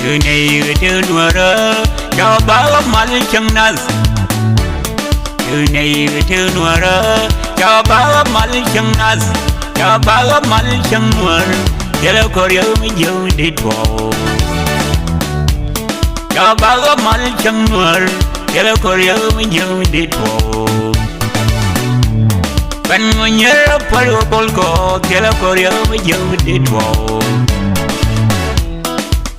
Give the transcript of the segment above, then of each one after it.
này từ nua ra cho bao mal chẳng nas từ này từ nua ra cho bao mal chẳng nas cho bao mal chẳng nua giờ có điều mình yêu đi đâu cho bao mal chẳng nua giờ có điều mình yêu đi đâu ban mình nhớ phải có colco giờ có điều mình yêu đi đâu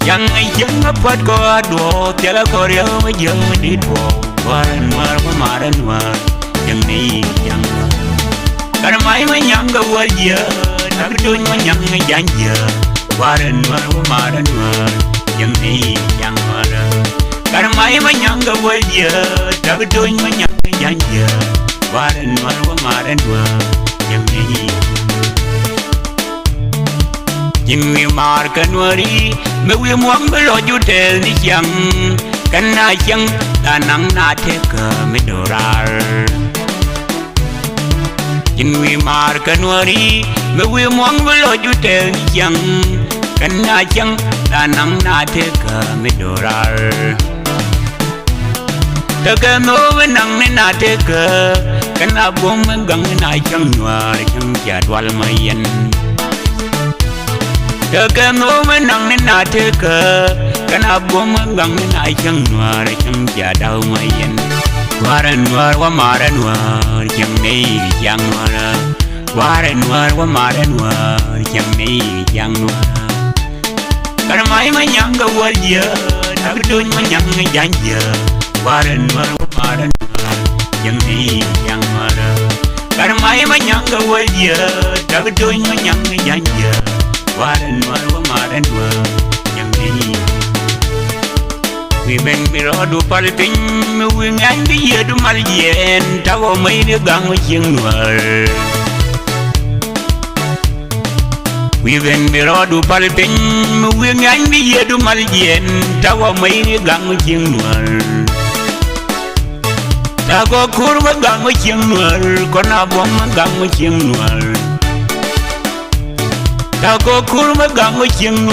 yang yang apa kau do tiada korea yang di do waran war kemarin war yang ni yang karena mai menyang gawar dia tapi tuh menyang janji waran war kemarin war yang ni yang war karena mai menyang gawar dia tapi tuh menyang janji waran war kemarin war yang ni Jimmy Markanwari Mewi muang belo jutel ni siang Kana siang tanang na teka medorar Jimmy Markanwari Mewi muang belo jutel ni siang Kana siang tanang na teka medorar Teka mo wenang ni na teka Kana buang megang na siang nuar siang jadwal mayan Teka no menang ni na teka Kana bom gang ni na chang nuar chang jadau mayan Waran nuar wa mara nuar chang nei chang nuar Waran nuar wa mara nuar chang nei chang nuar Kana mai menyang gawar dia tak dun menyang janji Waran nuar wa mara nuar chang nei chang nuar Kana mai menyang gawar dia tak dun menyang janji Waran war wa maran wa yang ni we ben biro du palpin me we ngan bi yedu mal yen tawo mai ne gang jing war we ben biro du palpin me we ngan bi yedu mal yen tawo mai ne gang jing war tago kurwa gang jing war kona bom gang jing war Tao có cuốn mất găng với chiêng